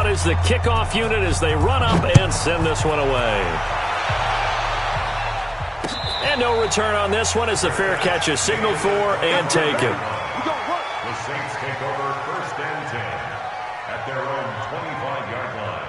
out is the kickoff unit as they run up and send this one away. And no return on this one as the fair catch is signaled for and taken. The Saints take over 1st and 10 at their own 25-yard line.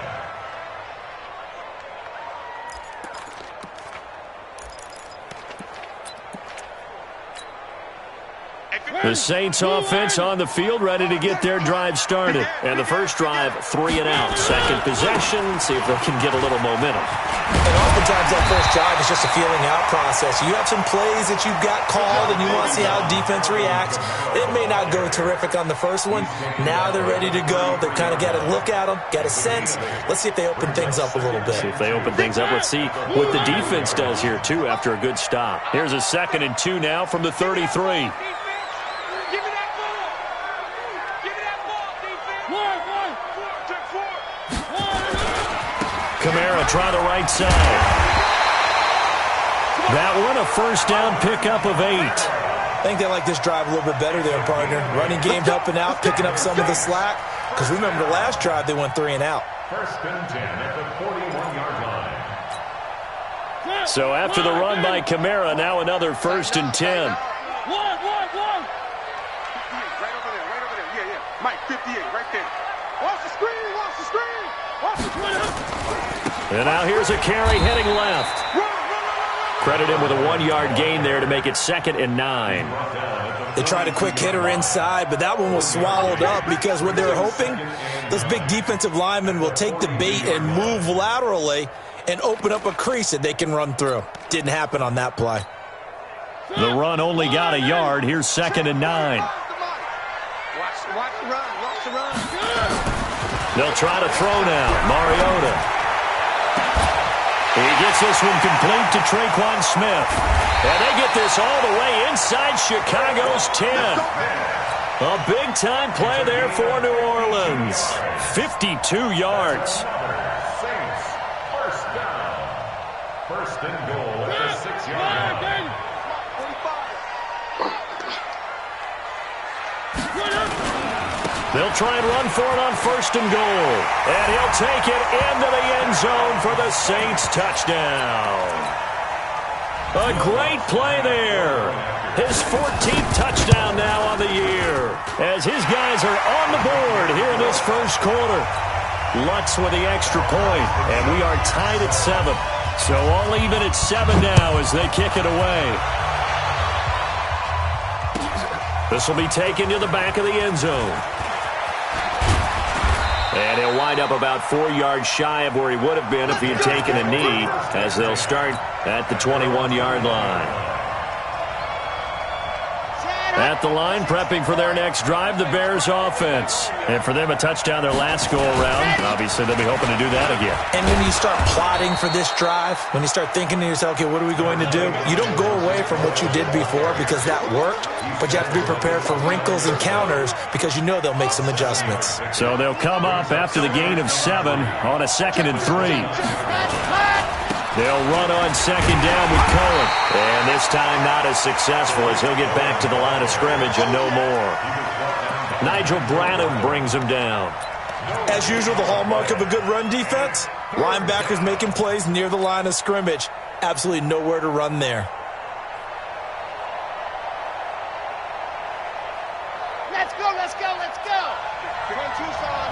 The Saints offense on the field, ready to get their drive started. And the first drive, 3 and out. Second possession, see if they can get a little momentum. And oftentimes that first drive is just a feeling out process. You have some plays that you've got called and you want to see how defense reacts. It may not go terrific on the first one. Now they're ready to go. They've kind of got to look at them, got a sense. Let's see if they open things up a little bit. See if they open things up. Let's see what the defense does here, too, after a good stop. Here's a 2nd and 2 now from the 33. Kamara try the right side. That one a first down pickup of 8. I think they like this drive a little bit better there, partner. Running game helping out, picking up some of the slack. Because remember the last drive they went 3 and out. 1st and 10 at the 41-yard line. So after the run by Kamara, now another 1st and 10. Right over there. Yeah. Mike, 58, right there. Watch the screen. And now here's a carry heading left. Credit him with a 1-yard gain there to make it 2nd and 9. They tried a quick hitter inside, but that one was swallowed up because what they were hoping, those big defensive linemen will take the bait and move laterally and open up a crease that they can run through. Didn't happen on that play. The run only got a yard. Here's 2nd and 9. Watch the run. They'll try to throw now. Mariota. He gets this one complete to Traquan Smith. And they get this all the way inside Chicago's 10. A big-time play there for New Orleans. 52 yards. Saints, first down. 1st and goal at the 6-yard line. They'll try and run for it on 1st and goal. And he'll take it into the end zone for the Saints touchdown. A great play there. His 14th touchdown now on the year. As his guys are on the board here in this first quarter. Lutz with the extra point. And we are tied at 7. So all even at 7 now as they kick it away. This will be taken to the back of the end zone. And he'll wind up about 4 yards shy of where he would have been if he had taken a knee, as they'll start at the 21-yard line. At the line, prepping for their next drive, the Bears offense. And for them, a touchdown their last go-around. Obviously, they'll be hoping to do that again. And when you start plotting for this drive, when you start thinking to yourself, okay, what are we going to do? You don't go away from what you did before because that worked, but you have to be prepared for wrinkles and counters because you know they'll make some adjustments. So they'll come up after the gain of 7 on a 2nd and 3. They'll run on 2nd down with Cohen. And this time not as successful as he'll get back to the line of scrimmage and no more. Nigel Bradham brings him down. As usual, the hallmark of a good run defense, linebackers making plays near the line of scrimmage. Absolutely nowhere to run there. Let's go. Come on, Tucson.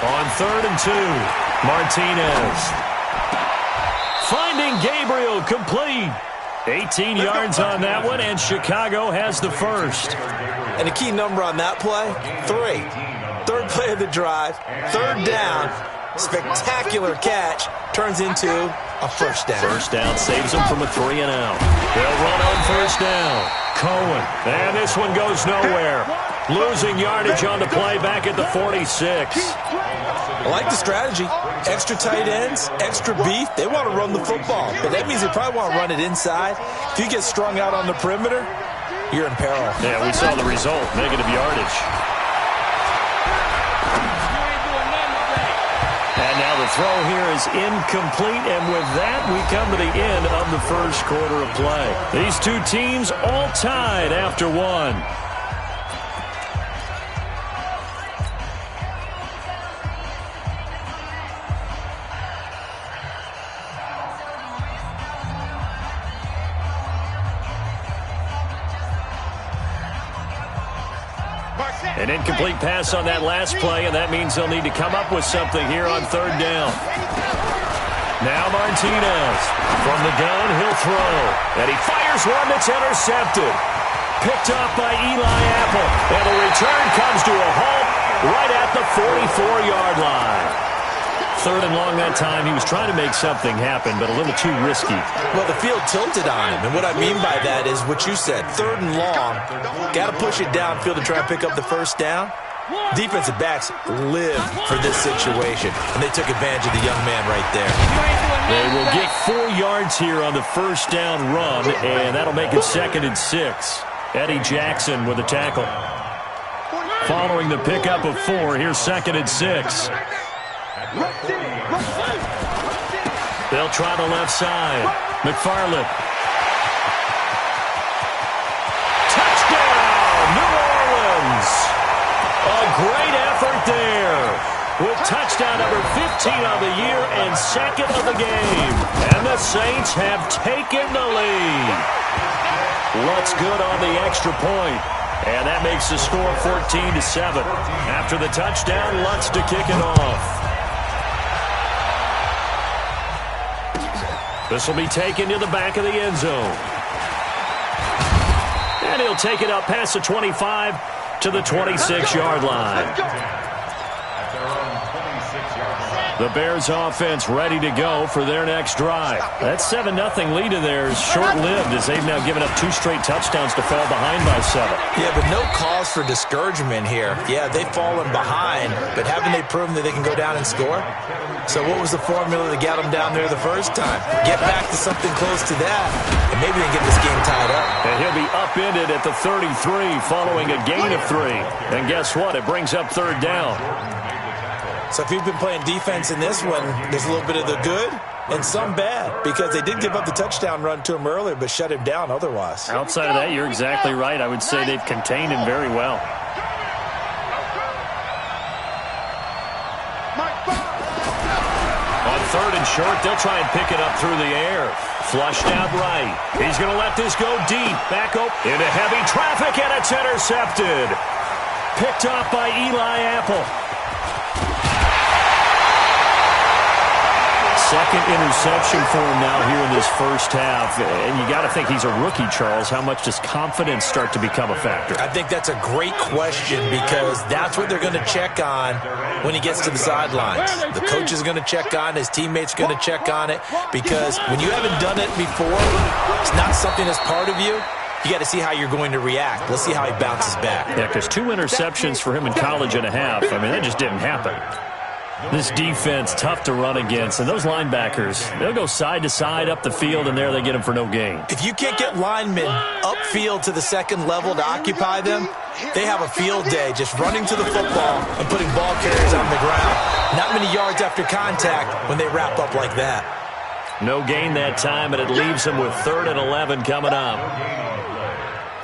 On 3rd and 2, Martinez. Finding Gabriel complete. 18 yards on that one, and Chicago has the first. And a key number on that play, 3. 3rd play of the drive, 3rd down, spectacular catch, turns into a first down. First down saves them from a 3 and out. They'll run on 1st down. Cohen, and this one goes nowhere. Losing yardage on the play back at the 46. I like the strategy. Extra tight ends, extra beef. They want to run the football, but that means they probably want to run it inside. If you get strung out on the perimeter, you're in peril. Yeah, we saw the result, negative yardage. And now the throw here is incomplete, and with that, we come to the end of the first quarter of play. These two teams all tied after 1. An incomplete pass on that last play, and that means they'll need to come up with something here on third down. Now Martinez from the gun, he'll throw. And he fires one that's intercepted. Picked off by Eli Apple. And the return comes to a halt right at the 44-yard line. Third and long that time. He was trying to make something happen, but a little too risky. Well, the field tilted on him, and what I mean by that is what you said. Third and long, got to push it downfield to try and pick up the first down. Defensive backs live for this situation, and they took advantage of the young man right there. They will get 4 yards here on the first down run, and that'll make it 2nd and 6. Eddie Jackson with a tackle. Following the pickup of 4, here's 2nd and 6. They'll try the left side. McFarland. Touchdown, New Orleans. A great effort there. With touchdown number 15 of the year and 2nd of the game. And the Saints have taken the lead. Lutz good on the extra point. And that makes the score 14-7. After the touchdown, Lutz to kick it off. This will be taken to the back of the end zone. And he'll take it up past the 25 to the 26-yard line. The Bears offense ready to go for their next drive. That 7-0 lead of theirs short-lived as they've now given up 2 straight touchdowns to fall behind by 7. Yeah, but no cause for discouragement here. Yeah, they've fallen behind, but haven't they proven that they can go down and score? So what was the formula that got them down there the first time? Get back to something close to that, and maybe they can get this game tied up. And he'll be upended at the 33 following a gain of 3. And guess what? It brings up 3rd down. So if you've been playing defense in this one, there's a little bit of the good and some bad, because they did give up the touchdown run to him earlier, but shut him down otherwise. Outside of that, you're exactly right. I would say they've contained him very well. On 3rd and short, they'll try and pick it up through the air. Flushed out right. He's going to let this go deep. Back up into heavy traffic, and it's intercepted. Picked off by Eli Apple. 2nd interception for him now here in this first half. And you got to think he's a rookie, Charles. How much does confidence start to become a factor? I think that's a great question, because that's what they're going to check on when he gets to the sidelines. The coach is going to check on, his teammates are going to check on it, because when you haven't done it before, it's not something that's part of you. You got to see how you're going to react. Let's see how he bounces back. Yeah, because 2 interceptions for him in college and a half. I mean, that just didn't happen. This defense, tough to run against. And those linebackers, they'll go side to side up the field, and there they get them for no gain. If you can't get linemen upfield to the 2nd level to occupy them, they have a field day just running to the football and putting ball carriers on the ground. Not many yards after contact when they wrap up like that. No gain that time, and it leaves them with 3rd and 11 coming up.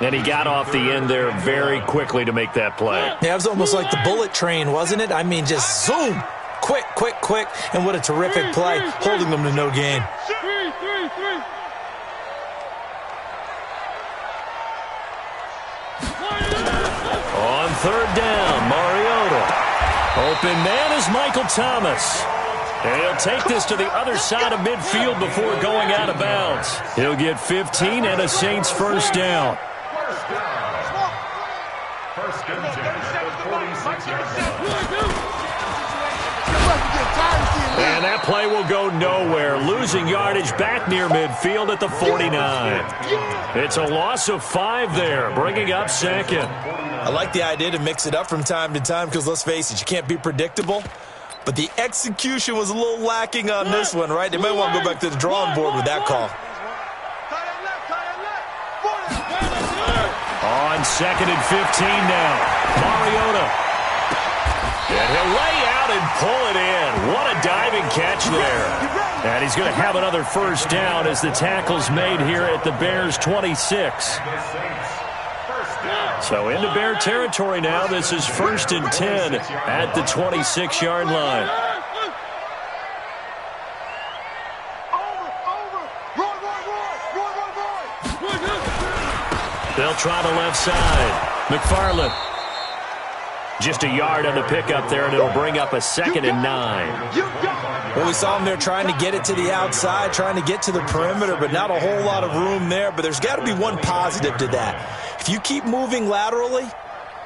And he got off the end there very quickly to make that play. Yeah, it was almost like the bullet train, wasn't it? I mean, just zoom. Quick, quick, quick. And what a terrific play, holding them to no gain. On 3rd down, Mariota. Open man is Michael Thomas. And he'll take this to the other side of midfield before going out of bounds. He'll get 15 and a Saints first down. First and 10 at the 46-yard line. And that play will go nowhere. Losing yardage back near midfield at the 49. It's a loss of 5 there, bringing up 2nd. I like the idea to mix it up from time to time, because let's face it, you can't be predictable. But the execution was a little lacking on this one, right? They might want to go back to the drawing board with that call. On 2nd and 15 now, Mariota. And he'll lay out and pull it in. What a diving catch there. And he's going to have another first down as the tackle's made here at the Bears' 26. So into Bear territory now. This is 1st and 10 at the 26-yard line. They'll try the left side. McFarland. Just a yard on the pickup there, and it'll bring up a 2nd and 9. Well, we saw him there trying to get it to the outside, trying to get to the perimeter, but not a whole lot of room there. But there's got to be one positive to that. If you keep moving laterally,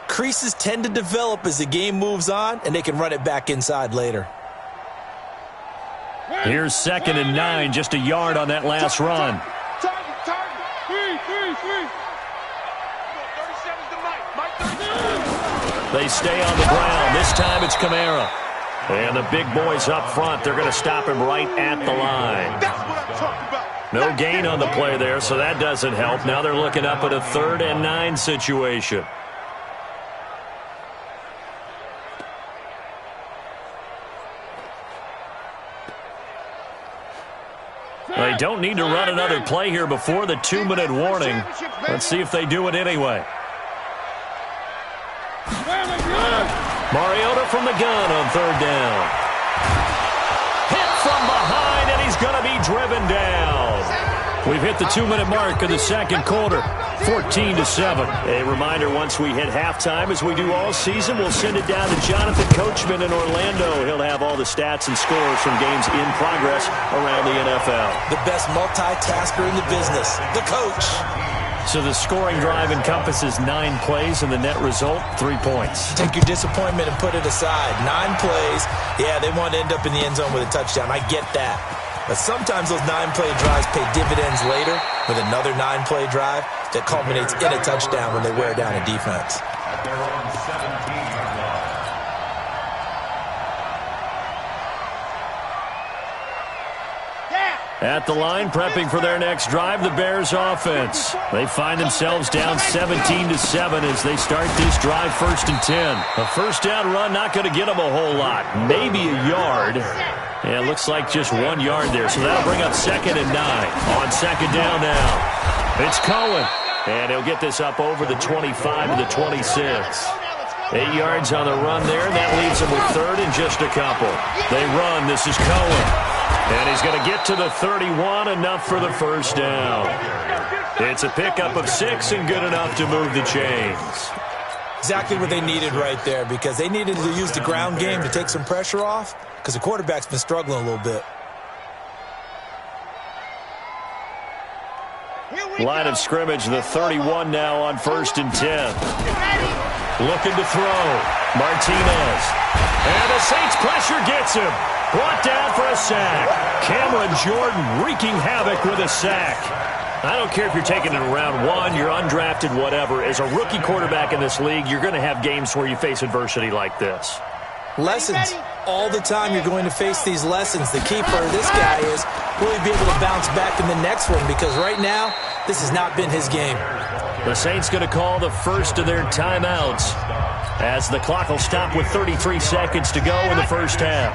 creases tend to develop as the game moves on, and they can run it back inside later. Here's 2nd and 9, just a yard on that last run. They stay on the ground. This time it's Kamara. And the big boys up front, they're going to stop him right at the line. No gain on the play there, so that doesn't help. Now they're looking up at a 3rd and 9 situation. They don't need to run another play here before the 2-minute warning. Let's see if they do it anyway. Mariota from the gun on 3rd down. Hit from behind, and he's going to be driven down. We've hit the 2-minute mark of the second quarter, 14-7. A reminder, once we hit halftime, as we do all season, we'll send it down to Jonathan Coachman in Orlando. He'll have all the stats and scores from games in progress around the NFL. The best multitasker in the business, the coach. So the scoring drive encompasses 9 plays, and the net result, 3 points. Take your disappointment and put it aside. 9 plays. Yeah, they want to end up in the end zone with a touchdown. I get that. But sometimes those 9-play drives pay dividends later with another 9-play drive that culminates in a touchdown when they wear down a defense. At their own 17-yard line. At the line, prepping for their next drive, the Bears offense. They find themselves down 17-7 as they start this drive, 1st and 10. A first down run, not going to get them a whole lot. Maybe a yard. Yeah, it looks like just 1 yard there, so that'll bring up 2nd and 9. On 2nd down now, it's Cohen. And he'll get this up over the 25 to the 26. 8 yards on the run there, and that leaves him with 3rd and just a couple. They run. This is Cohen. And he's going to get to the 31, enough for the first down. It's a pickup of 6 and good enough to move the chains. Exactly what they needed right there, because they needed to use the ground game to take some pressure off, because the quarterback's been struggling a little bit. Line of scrimmage, the 31 now on 1st and 10. Looking to throw. Martinez. And the Saints pressure gets him. Brought down for a sack. Cameron Jordan wreaking havoc with a sack. I don't care if you're taking it in round 1, you're undrafted, whatever. As a rookie quarterback in this league, you're going to have games where you face adversity like this. Lessons. All the time you're going to face these lessons. The key for this guy is, will he be able to bounce back in the next one? Because right now, this has not been his game. The Saints going to call the first of their timeouts as the clock will stop with 33 seconds to go in the first half.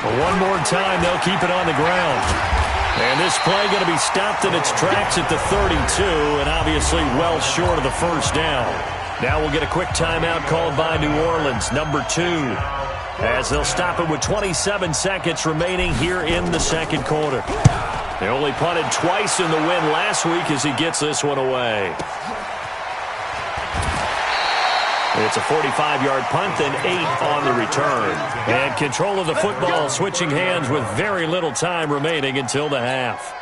One more time, they'll keep it on the ground. And this play going to be stopped in its tracks at the 32, and obviously well short of the first down. Now we'll get a quick timeout called by New Orleans, number 2, as they'll stop it with 27 seconds remaining here in the second quarter. They only punted twice in the win last week as he gets this one away. It's a 45-yard punt, then 8 on the return. And control of the football switching hands with very little time remaining until the half.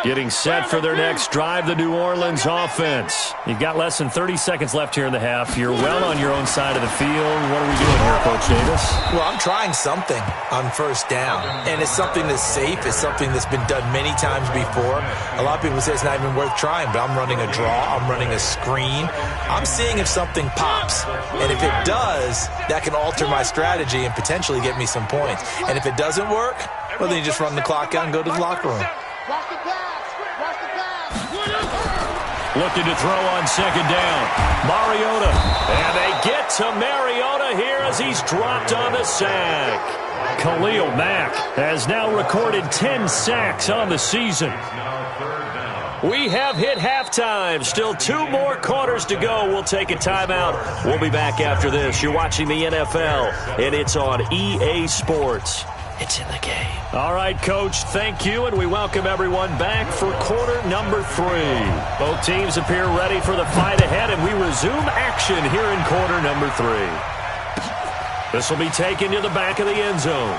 Getting set for their next drive, the New Orleans offense. You've got less than 30 seconds left here in the half. You're well on your own side of the field. What are we doing here, Coach Davis? Well, I'm trying something on first down, and it's something that's safe. It's something that's been done many times before. A lot of people say it's not even worth trying, but I'm running a draw. I'm running a screen. I'm seeing if something pops, and if it does, that can alter my strategy and potentially get me some points. And if it doesn't work, well, then you just run the clock out and go to the locker room. Looking to throw on second down. Mariota. And they get to Mariota here as he's dropped on the sack. Khalil Mack has now recorded 10 sacks on the season. We have hit halftime. Still 2 more quarters to go. We'll take a timeout. We'll be back after this. You're watching the NFL, and it's on EA Sports. It's in the game. All right, Coach, thank you, and we welcome everyone back for quarter number 3. Both teams appear ready for the fight ahead, and we resume action here in quarter number 3. This will be taken to the back of the end zone.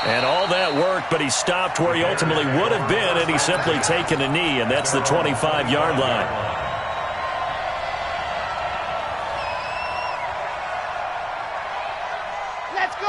And all that worked, but he stopped where he ultimately would have been, and he's simply taken a knee, and that's the 25-yard line.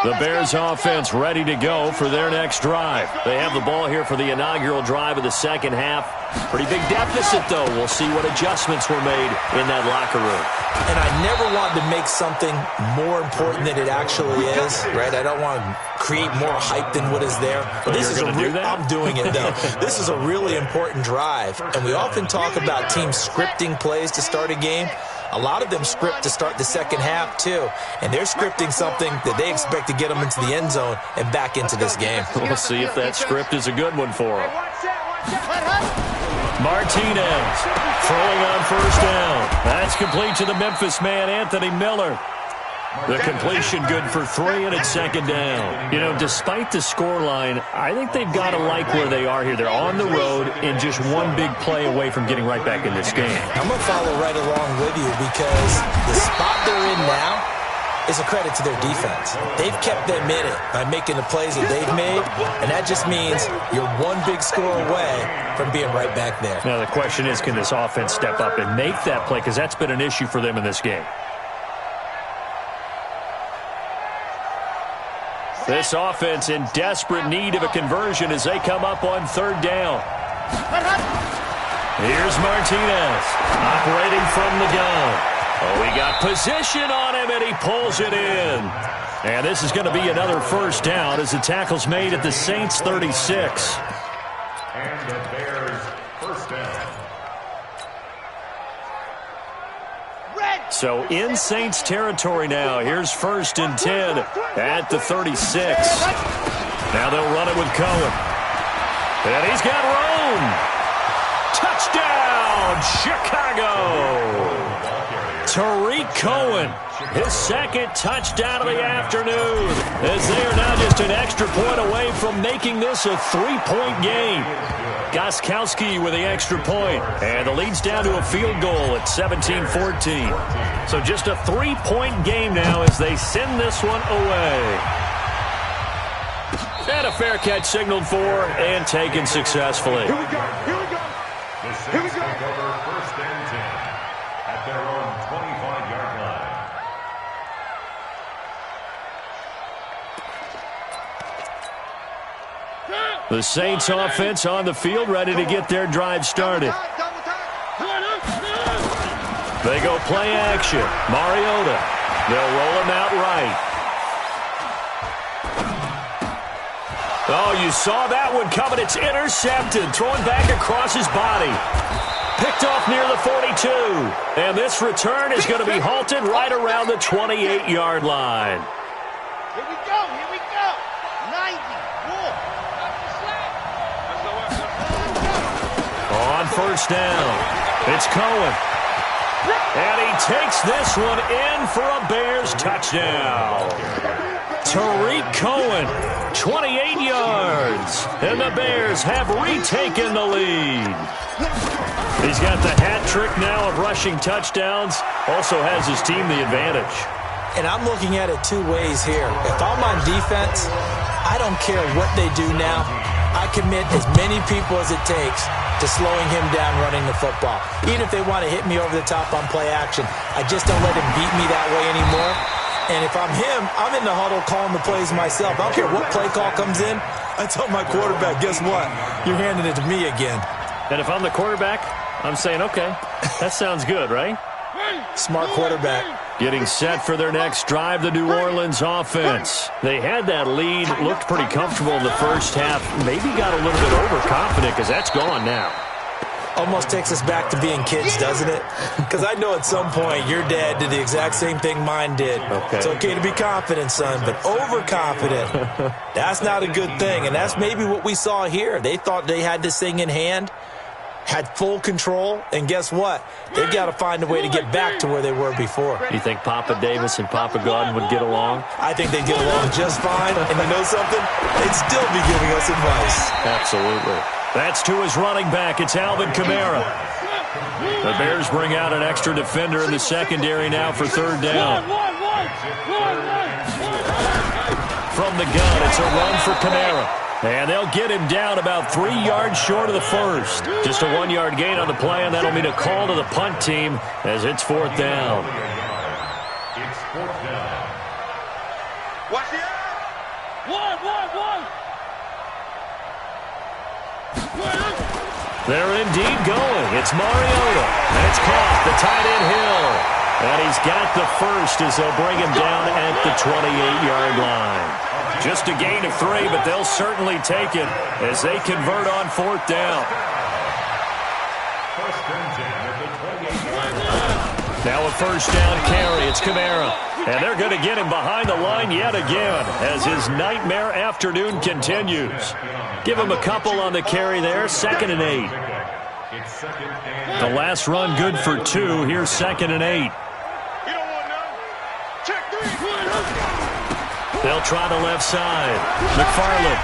The Bears offense ready to go for their next drive. They have the ball here for the inaugural drive of the second half. Pretty big deficit, though. We'll see what adjustments were made in that locker room. And I never wanted to make something more important than it actually is, right? I don't want to create more hype than what is there. But this is I'm doing it, though. This is a really important drive. And we often talk about teams scripting plays to start a game. A lot of them script to start the second half, too. And they're scripting something that they expect to get them into the end zone and back into this game. We'll see if that script is a good one for them. Martinez throwing on first down. That's complete to the Memphis man, Anthony Miller. The completion good for 3, and it's second down. You know, despite the scoreline, I think they've got to like where they are here. They're on the road and just one big play away from getting right back in this game. I'm going to follow right along with you because the spot they're in now is a credit to their defense. They've kept them in it by making the plays that they've made, and that just means you're one big score away from being right back there. Now, the question is, can this offense step up and make that play? Because that's been an issue for them in this game. This offense in desperate need of a conversion as they come up on third down. Here's Martinez operating from the gun. Oh, he got position on him, and he pulls it in. And this is going to be another first down as the tackle's made at the Saints' 36. And the Bears first down. So in Saints territory now. Here's 1st and 10 at the 36. Now they'll run it with Cohen. And he's got room. Touchdown, Chicago. Tariq Cohen, his second touchdown of the afternoon, as they are now just an extra point away from making this a 3-point game. Gostkowski with the extra point, and the lead's down to a field goal at 17-14. So just a 3-point game now as they send this one away. And a fair catch signaled for and taken successfully. Here we go. Here we go. The Saints take over 1st and 10 at their own 25-yard line. The Saints offense on the field, ready to get their drive started. They go play action. Mariota. They'll roll him out right. Oh, you saw that one coming. It's intercepted. Thrown back across his body. Picked off near the 42. And this return is going to be halted right around the 28-yard line. Here we go. Here we go. 90. More. On first down, it's Cohen. And he takes this one in for a Bears touchdown. Tariq Cohen, 28 yards. And the Bears have retaken the lead. He's got the hat trick now of rushing touchdowns. Also has his team the advantage. And I'm looking at it 2 ways here. If I'm on defense, I don't care what they do now. I commit as many people as it takes to slowing him down running the football. Even if they want to hit me over the top on play action, I just don't let him beat me that way anymore. And if I'm him, I'm in the huddle calling the plays myself. I don't care what play call comes in. I tell my quarterback, guess what? You're handing it to me again. And if I'm the quarterback, I'm saying, okay, that sounds good, right? Smart quarterback. Getting set for their next drive, the New Orleans offense. They had that lead, looked pretty comfortable in the first half. Maybe got a little bit overconfident because that's gone now. Almost takes us back to being kids, doesn't it? Because I know at some point your dad did the exact same thing mine did. Okay. It's okay to be confident, son, but overconfident, that's not a good thing. And that's maybe what we saw here. They thought they had this thing in hand, had full control, and guess what? They've got to find a way to get back to where they were before. You think Papa Davis and Papa Gordon would get along? I think they'd get along just fine, and you know something? They'd still be giving us advice. Absolutely. That's to his running back. It's Alvin Kamara. The Bears bring out an extra defender in the secondary now for third down. From the gun, it's a run for Kamara. And they'll get him down about 3 yards short of the first. Just a 1 yard gain on the play, and that'll mean a call to the punt team as it's fourth down. It's fourth down. Watch it. One. They're indeed going. It's Mariota. And it's caught. The tight end Hill. And he's got the first as they'll bring him down at the 28-yard line. Just a gain of 3, but they'll certainly take it as they convert on fourth down. First and 10 at the 28-yard line. Now a first down carry. It's Kamara. And they're going to get him behind the line yet again as his nightmare afternoon continues. Give him a couple on the carry there. 2nd and 8. It's second and The last run good for 2. Here's 2nd and 8. You don't want none. Check 3. They'll try the left side. McFarland.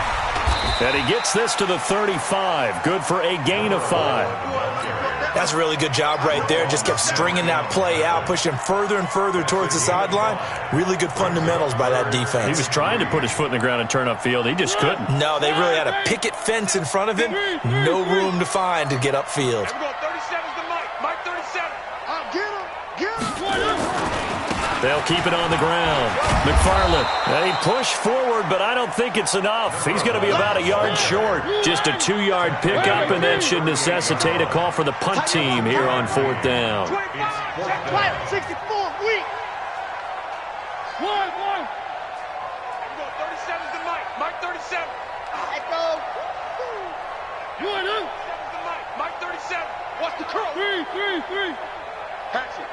And he gets this to the 35. Good for a gain of 5. That's a really good job right there. Just kept stringing that play out, pushing further and further towards the sideline. Really good fundamentals by that defense. He was trying to put his foot in the ground and turn upfield. He just couldn't. No, they really had a picket fence in front of him. No room to find to get upfield. Here we go. 37's the Mike. Mike 37. Get him. Get him. They'll keep it on the ground. McFarland. They push forward, but I don't think it's enough. He's going to be about a yard short. Just a 2-yard pickup, and that should necessitate a call for the punt team here on fourth down. 65. 64. Weak. One. Here we go. 37's the Mike. Mike 37. Let go. 37's the Mike. Mike 37. Watch the curl. 3. Patch it.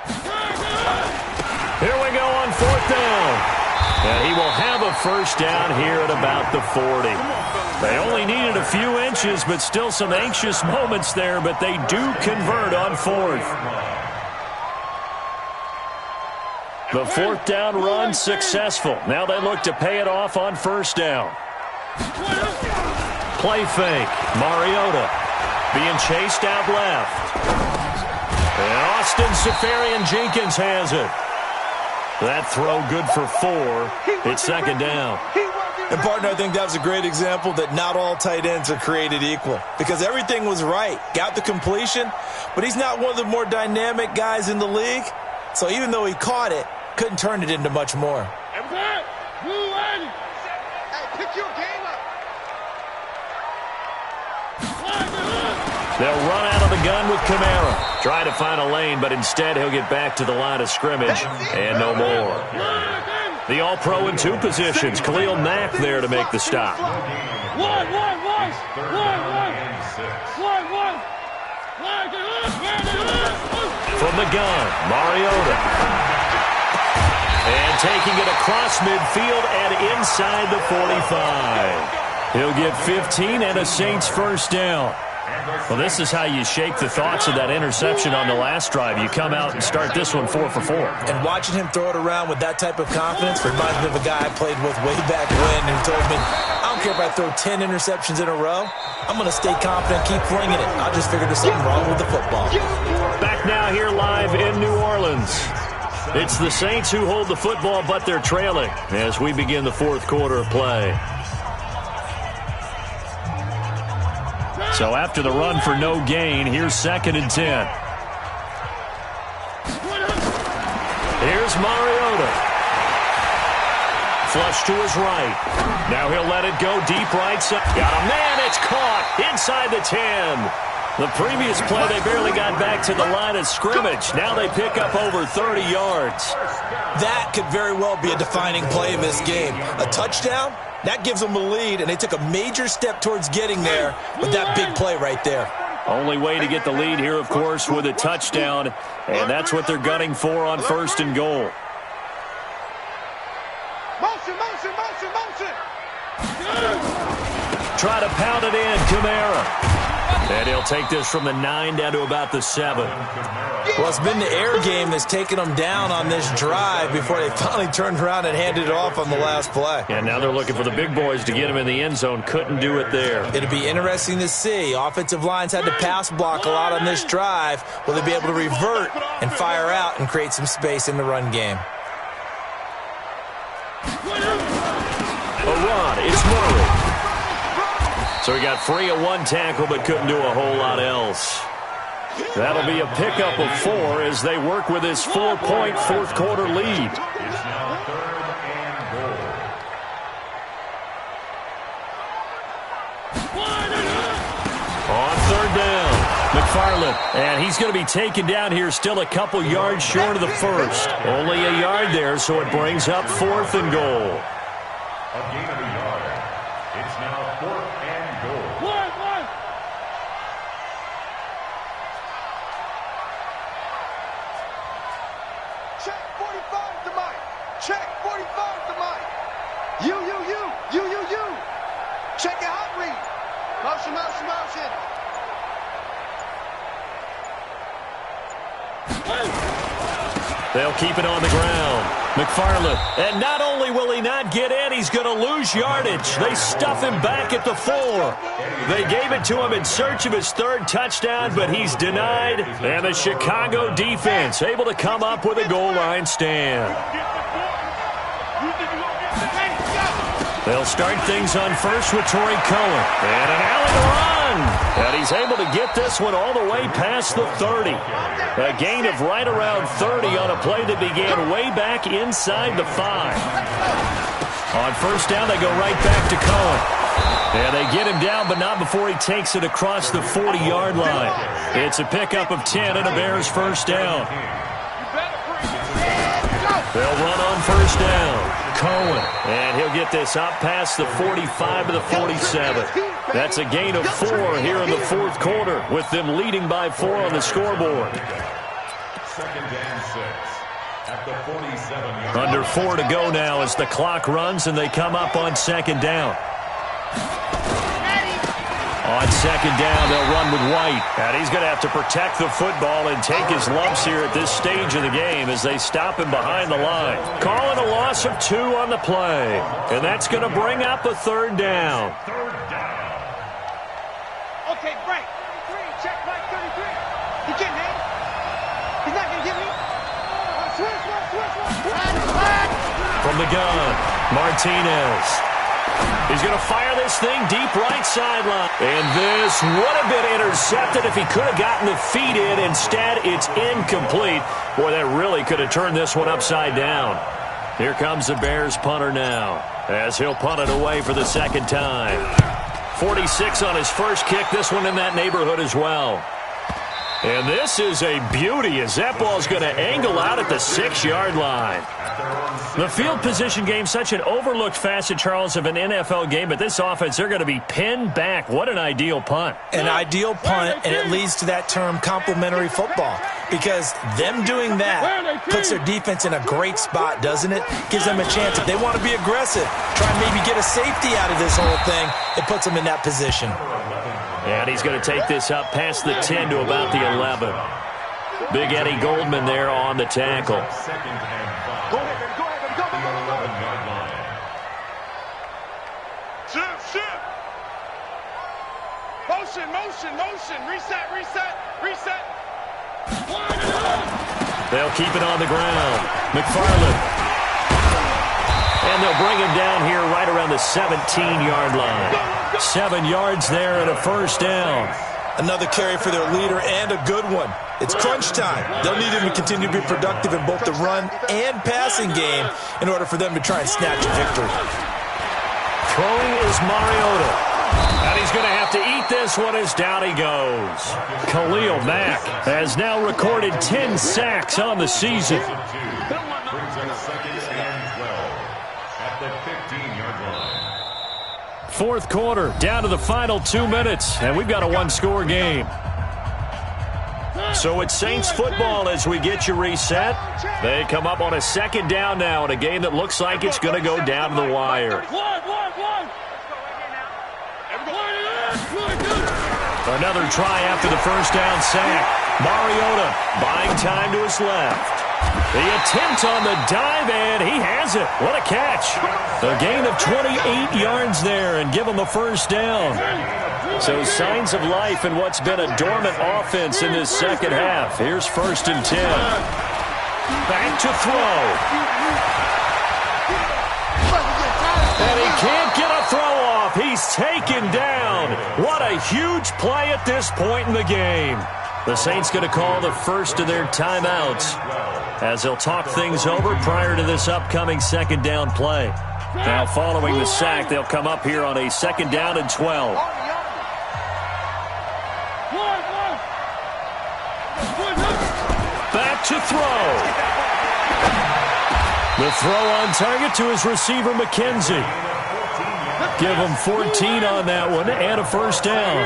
Here we go on fourth down. And he will have a first down here at about the 40. They only needed a few inches, but still some anxious moments there, but they do convert on fourth. The fourth down run successful. Now they look to pay it off on first down. Play fake. Mariota being chased out left. And Austin Seferian-Jenkins has it. That throw good for 4. It's second down. And, partner, I think that was a great example that not all tight ends are created equal. Because everything was right. Got the completion, but he's not one of the more dynamic guys in the league. So even though he caught it, couldn't turn it into much more. Hey, pick your game up. They'll run out of the gun with Kamara. Try to find a lane, but instead he'll get back to the line of scrimmage and no more. The All-Pro in 2 positions. Khalil Mack there to make the stop. One. From the gun, Mariota. And taking it across midfield and inside the 45. He'll get 15 and a Saints first down. Well, this is how you shake the thoughts of that interception on the last drive. You come out and start this one 4 for 4. And watching him throw it around with that type of confidence reminds me of a guy I played with way back when who told me, I don't care if I throw 10 interceptions in a row. I'm going to stay confident, keep flinging it. I just figured there's something wrong with the football. Back now here live in New Orleans. It's the Saints who hold the football, but they're trailing as we begin the fourth quarter of play. So after the run for no gain, here's 2nd and 10. Here's Mariota. Flush to his right. Now he'll let it go deep right side. Got a man, it's caught inside the 10. The previous play, they barely got back to the line of scrimmage. Now they pick up over 30 yards. That could very well be a defining play in this game. A touchdown? That gives them the lead, and they took a major step towards getting there with that big play right there. Only way to get the lead here, of course, with a touchdown, and that's what they're gunning for on first and goal. Motion. Try to pound it in, Kamara. And he'll take this from the 9 down to about the 7. Well, it's been the air game that's taken them down on this drive before they finally turned around and handed it off on the last play. And now they're looking for the big boys to get him in the end zone. Couldn't do it there. It'll be interesting to see. Offensive lines had to pass block a lot on this drive. Will they be able to revert and fire out and create some space in the run game? A run. It's Murray. So he got free of one tackle but couldn't do a whole lot else. That'll be a pickup of 4 as they work with his 4-point fourth-quarter lead. It's now 3rd and goal. On 3rd down, McFarland. And he's going to be taken down here, still a couple yards short of the first. Only a yard there, so it brings up 4th and goal. A gain of a yard. It's now 4th and goal. Check 45 to Mike. Check 45 to Mike. You. Check it out, read. Motion. They'll keep it on the ground. McFarland. And not only will he not get in, he's going to lose yardage. They stuff him back at the 4. They gave it to him in search of his 3rd touchdown, but he's denied. And the Chicago defense able to come up with a goal line stand. They'll start things on first with Torrey Cohen. And an alley run. And he's able to get this one all the way past the 30. A gain of right around 30 on a play that began way back inside the 5. On first down, they go right back to Cohen. And they get him down, but not before he takes it across the 40-yard line. It's a pickup of 10 and a Bears first down. They'll run on first down. Cohen, and he'll get this up past the 45 to the 47. That's a gain of 4 here in the fourth quarter, with them leading by 4 on the scoreboard. 2nd and 6 at the 47-yard line. Under 4 to go now as the clock runs, and they come up on 2nd down. On 2nd down, they'll run with White. And he's going to have to protect the football and take his lumps here at this stage of the game as they stop him behind the line. Calling a loss of 2 on the play. And that's going to bring up a 3rd down. 3rd down. Okay, break. Check Mike 33. He getting hit. He's not going to get me. Switch. From the gun, Martinez. He's going to fire this thing deep right sideline. And this would have been intercepted if he could have gotten the feet in. Instead, it's incomplete. Boy, that really could have turned this one upside down. Here comes the Bears punter now, as he'll punt it away for the 2nd time. 46 on his first kick. This one in that neighborhood as well. And this is a beauty as that ball's going to angle out at the 6-yard line. The field position game, such an overlooked facet, Charles, of an NFL game, but this offense, they're going to be pinned back. What an ideal punt. An ideal punt, and it leads to that term complementary football, because them doing that puts their defense in a great spot, doesn't it? Gives them a chance. If they want to be aggressive, try and maybe get a safety out of this whole thing, it puts them in that position. And he's going to take this up past the 10 to about the 11. Big Eddie Goldman there on the tackle. 2nd and 5. Go ahead. The 11-yard line. Shift. Motion. Reset. They'll keep it on the ground. McFarland. And they'll bring him down here right around the 17-yard line. 7 yards there and a first down. Another carry for their leader and a good one. It's crunch time. They'll need him to continue to be productive in both the run and passing game in order for them to try and snatch a victory. Throwing is Mariota. And he's going to have to eat this one as down he goes. Khalil Mack has now recorded 10 sacks on the season. Brings us 2nd and 12 at the 15-yard line. Fourth quarter, down to the final 2 minutes, and we've got a one-score game. So it's Saints football as we get you reset. They come up on a 2nd down now in a game that looks like it's going to go down to the wire. Another try after the first down sack. Mariota buying time to his left. The attempt on the dive, and he has it. What a catch. A gain of 28 yards there and give him a first down. So signs of life in what's been a dormant offense in this second half. Here's 1st and 10. Back to throw. And he can't get a throw off. He's taken down. What a huge play at this point in the game. The Saints going to call the first of their timeouts as they'll talk things over prior to this upcoming second down play. Now following the sack, they'll come up here on a 2nd down and 12. Back to throw. The throw on target to his receiver, McKenzie. Give him 14 on that one and a first down.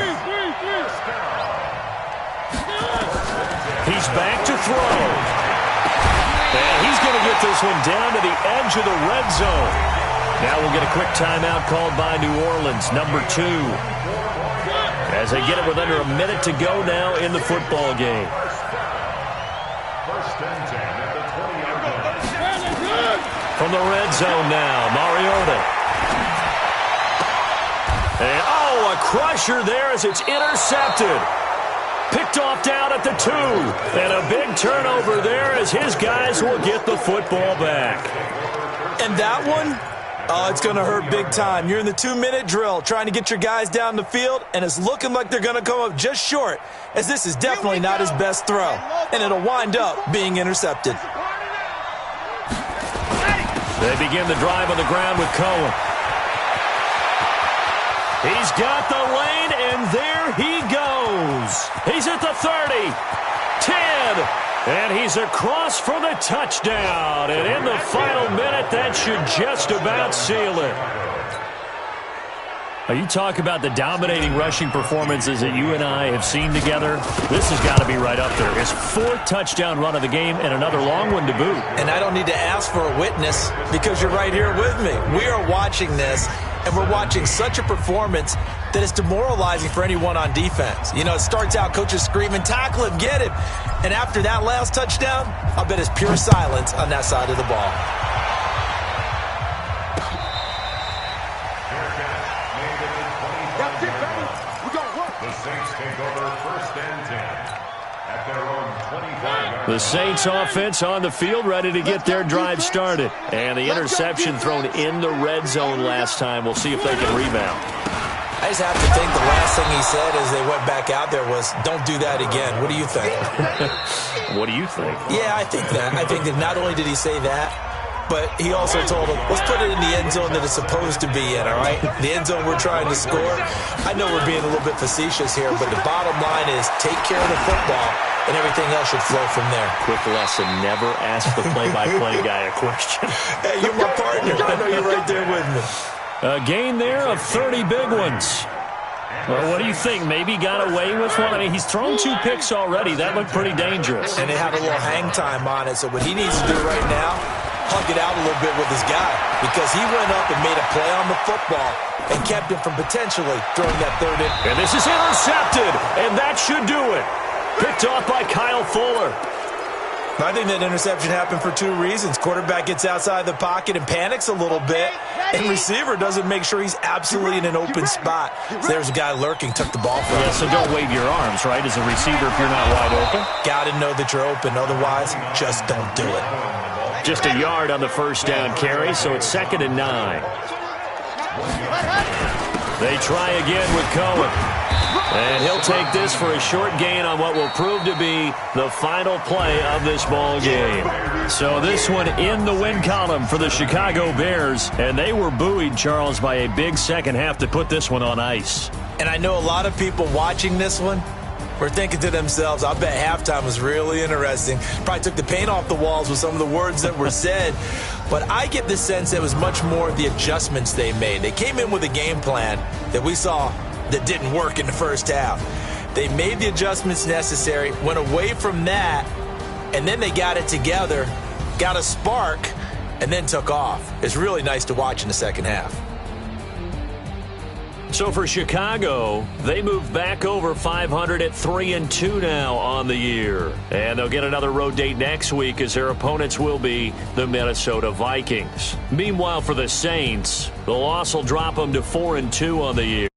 He's back to throw. And he's going to get this one down to the edge of the red zone. Now we'll get a quick timeout called by New Orleans, number 2. As they get it with under a minute to go now in the football game. From the red zone now, Mariota. And, a crusher there as it's intercepted. Picked off down at the 2. And a big turnover there as his guys will get the football back. And that one, it's going to hurt big time. You're in the 2-minute drill trying to get your guys down the field, and it's looking like they're going to come up just short, as this is definitely not his best throw. And it'll wind up being intercepted. They begin the drive on the ground with Cohen. He's got the lane, and there he goes. He's at the 30, 10, and he's across for the touchdown. And in the final minute, that should just about seal it. You talk about the dominating rushing performances that you and I have seen together. This has got to be right up there. His 4th touchdown run of the game and another long one to boot. And I don't need to ask for a witness because you're right here with me. We are watching this, and we're watching such a performance that is demoralizing for anyone on defense. You know, it starts out coaches screaming, tackle him, get him. And after that last touchdown, I'll bet it's pure silence on that side of the ball. The Saints offense on the field, ready to get their drive started. And the interception thrown in the red zone last time. We'll see if they can rebound. I just have to think the last thing he said as they went back out there was, don't do that again. What do you think? What do you think? Yeah, I think that. I think that not only did he say that, but he also told them, let's put it in the end zone that it's supposed to be in, all right? The end zone we're trying to score. I know we're being a little bit facetious here, but the bottom line is take care of the football, and everything else should flow from there. Quick lesson, never ask the play-by-play guy a question. Hey, you're my partner. I know you're right there with me. A gain there of 30 big ones. Well, what do you think? Maybe got away with one? I mean, he's thrown 2 picks already. That looked pretty dangerous. And they had a little hang time on it, so what he needs to do right now, hug it out a little bit with his guy, because he went up and made a play on the football and kept him from potentially throwing that 3rd in. And this is intercepted, and that should do it. Picked off by Kyle Fuller. I think that interception happened for 2 reasons. Quarterback gets outside the pocket and panics a little bit, and receiver doesn't make sure he's absolutely in an open spot. So there's a guy lurking, took the ball from him. Yeah, so don't wave your arms, right, as a receiver if you're not wide open. Got to know that you're open. Otherwise, just don't do it. Just a yard on the first down carry, so it's 2nd and 9. They try again with Cohen. And he'll take this for a short gain on what will prove to be the final play of this ball game. So this one in the win column for the Chicago Bears. And they were buoyed, Charles, by a big second half to put this one on ice. And I know a lot of people watching this one were thinking to themselves, I bet halftime was really interesting. Probably took the paint off the walls with some of the words that were said. But I get the sense it was much more the adjustments they made. They came in with a game plan that we saw that didn't work in the first half. They made the adjustments necessary, went away from that, and then they got it together, got a spark, and then took off. It's really nice to watch in the second half. So for Chicago, they move back over 500 at 3-2 now on the year. And they'll get another road date next week as their opponents will be the Minnesota Vikings. Meanwhile, for the Saints, the loss will drop them to 4-2 on the year.